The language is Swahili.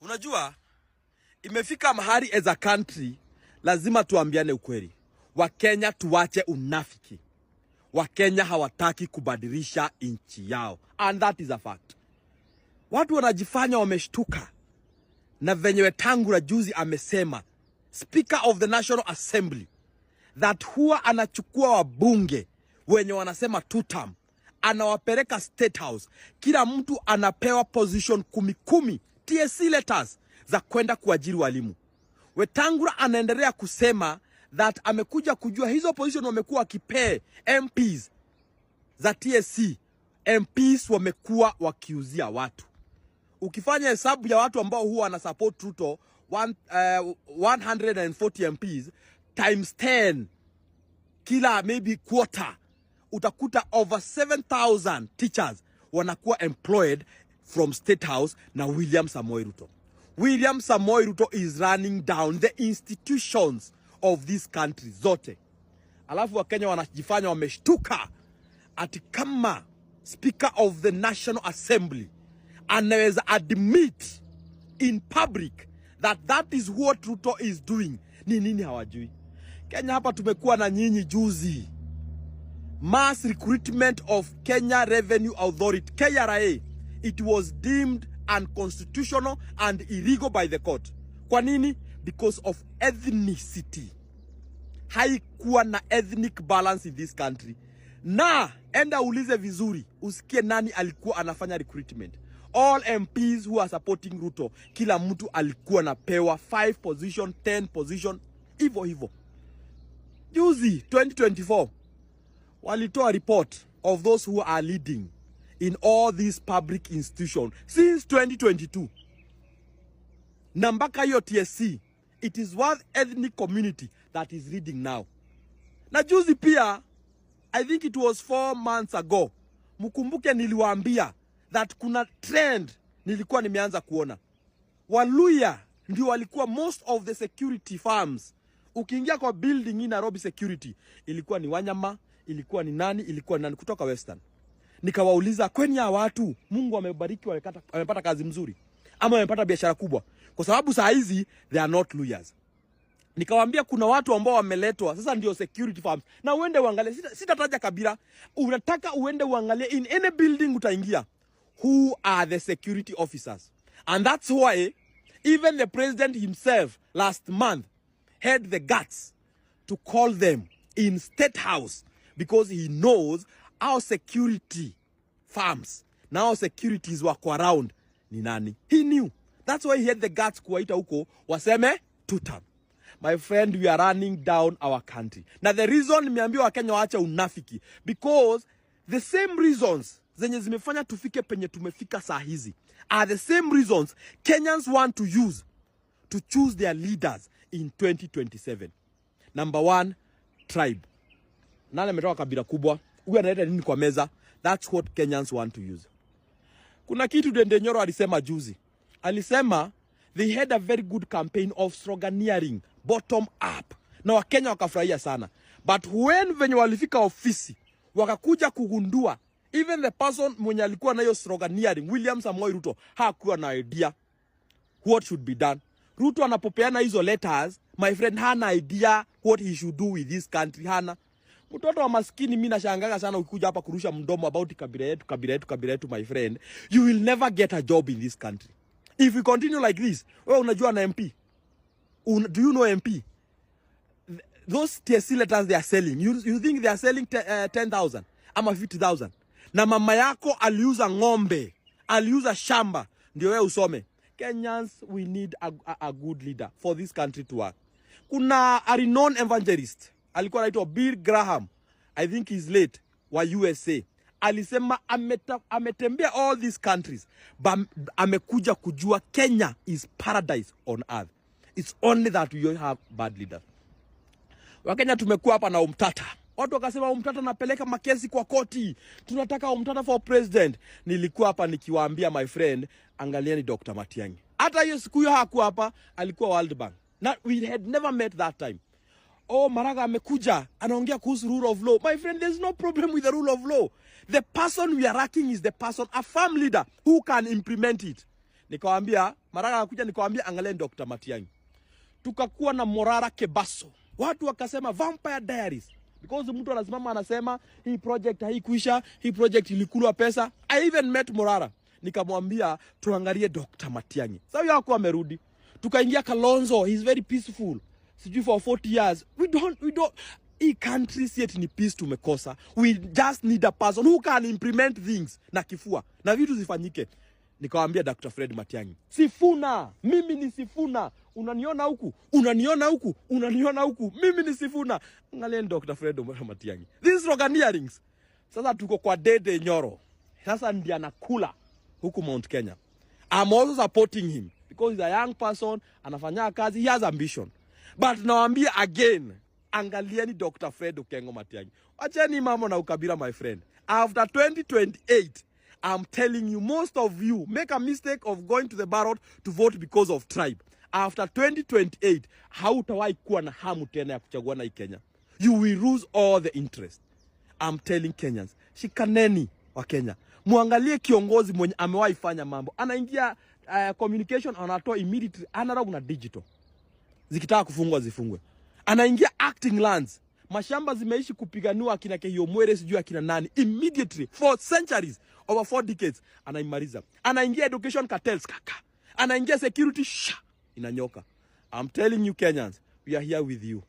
Unajua, imefika mahali as a country lazima tuambiane ukweli. Wakenya tuwache unafiki. Wakenya hawataki kubadilisha nchi yao. And that is a fact. Watu wanajifanya wameshtuka. Na venye Wetangula juzi amesema, Speaker of the National Assembly, that huwa anachukua wabunge wenye wanasema 2 term, anawapeleka State House. Kila mtu anapewa position 10 TSC letters za kwenda kuajiri walimu. Wetangula anaendelea kusema that amekuja kujua hizo position wamekuwa wakipea MPs za TSC. MPs wamekuwa wakiuzia watu. Ukifanya hesabu ya watu ambao huwa wana support Ruto, 140 MPs times 10 kila maybe quarter, utakuta over 7,000 teachers wanakuwa employed from State House na William Samoei Ruto. William Samoei Ruto is running down the institutions of this country zote. Alafu Wakenya wanajifanya wameshtuka ati kama Speaker of the National Assembly anaweza admit in public that is what Ruto is doing. Ni nini hawajui? Kenya hapa tumekuwa na nyinyi juzi. Mass recruitment of Kenya Revenue Authority, KRA. It was deemed unconstitutional and illegal by the court. Kwa nini? Because of ethnicity. Haikuwa na ethnic balance in this country. Na enda ulize vizuri, usikie nani alikuwa anafanya recruitment. All MPs who are supporting Ruto, kila mtu alikuwa napewa 5 position, 10 position, hivyo. Juzi 2024 walitoa report of those who are leading in all these public institutions since 2022. Na mpaka hiyo TSC, it is one ethnic community that is leading now. Na juzi pia, I think it was 4 months ago, mkumbuke niliwaambia that kuna trend nilikuwa nimeanza kuona. Waluya ndio walikuwa most of the security firms. Ukiingia kwa building hii Nairobi security, ilikuwa ni Wanyama, ilikuwa ni nani kutoka Western. Nikawauliza, kweni ya watu Mungu amebariki wamepata kazi mzuri ama wamepata biashara kubwa? Kwa sababu saa hizi they are not lawyers. Nikawaambia kuna watu ambao wameletwa sasa ndio security firms. Na uende uangalie, sitataja kabila. Unataka uende uangalie in any building utaingia, who are the security officers. And that's why even the president himself last month had the guts to call them in State House, because he knows our security firms, now securities wako around ni nani. He knew. That's why he had the guts kuwaita huko waseme 2 term. My friend, we are running down our country. Now the reason nimeambia Wakenya waache unafiki, because the same reasons zenye zimefanya tufike penye tumefika saa hizi are the same reasons Kenyans want to use to choose their leaders in 2027. Number 1, tribe. Nani ametoka kabila kubwa? Huyu analeta nini kwa meza? That's what Kenyans want to use. Kuna kitu Ndende Nyoro alisema juzi. Alisema they had a very good campaign of sloganeering, bottom up. Na Wakenya wakafurahia sana. But when venye walifika ofisi, wakakuja kugundua, even the person mwenye alikuwa na hiyo sloganeering, William Samoei Ruto, hakuwa na idea what should be done. Ruto anapopeana hizo letters, my friend, hana idea what he should do with this country. Hana. Mtoto wa maskini, mimi nashangaga sana ukikuja hapa kurusha mdomo about kabila yetu, my friend. You will never get a job in this country. If we continue like this, wewe unajua na MP. Do you know MP? Those TSC letters they are selling. You think they are selling 10,000 ama 50,000? Na mama yako aliuza ng'ombe, aliuza shamba ndio wewe usome. Kenyans, we need a good leader for this country to work. Kuna a renowned evangelist alikuwa anaitwa Bill Graham, I think he's late, wa USA. Alisema ametembea all these countries, but amekuja kujua Kenya is paradise on earth. It's only that we have bad leaders. Wakenya tumekuwa hapa na Umtata. Watu wakasema Umtata napeleka makesi kwa koti, tunataka Umtata for president. Nilikuwa hapa nikiwaambia, my friend, angalieni Dr. Matiang'i. Hata hiyo siku hiyo hakuwa hapa, alikuwa World Bank. Na we had never met that time. Oh, Maraga amekuja anaongea kuhusu rule of law. My friend, there's no problem with the rule of law. The person we are lacking is the person, a firm leader who can implement it. Nikawaambia Maraga akakuja, nikawaambia angalia Dr. Matiang'i. Tukakuwa na Morara Kebaso. Watu wakasema Vampire Diaries. Because mtu anasimama anasema hii project haikuisha, hii project ilikulwa pesa. I even met Morara. Nikamwambia tuangalie Dr. Matiang'i. Sasa yeye hakuwa amerudi. Tukaingia Kalonzo, he's very peaceful. Sijui for 40 years. We don't hii country yet ni peace tumekosa. We just need a person who can implement things na kifua. Na vitu zifanyike. Nikamwambia Dr. Fred Matiang'i, Sifuna, mimi ni Sifuna. Unaniona huku, unaniona huku, unaniona huku. Mimi ni Sifuna. Angalia Dr. Fred Matiang'i. These Roganiarings. Sasa tuko kwa Dede Nyoro. Sasa ndiye anakula huku Mount Kenya. I'm also supporting him because he's a young person, anafanya kazi, he has ambition. But nawaambia again, angalieni Dr. Fred Okengo Matiang'i. Acheni mambo na ukabila, my friend. After 2028, I'm telling you, most of you make a mistake of going to the ballot to vote because of tribe. After 2028, hautawahi kuwa na hamu tena ya kuchagua na Kenya. You will lose all the interest. I'm telling Kenyans, shikaneni wa Kenya. Muangalie kiongozi mwenye amewahi fanya mambo. Anaingia communication, anatoa immediately analog na digital. Zikitaka kufungwa zifungwe. Anaingia acting lands. Mashamba zimeishi kupiganiwa akina Kehio Mwere sijui akina nani. Immediately for centuries, over 4 decades, anaimaliza. Anaingia education cartels kaka. Anaingia security inanyoka. I'm telling you Kenyans, we are here with you.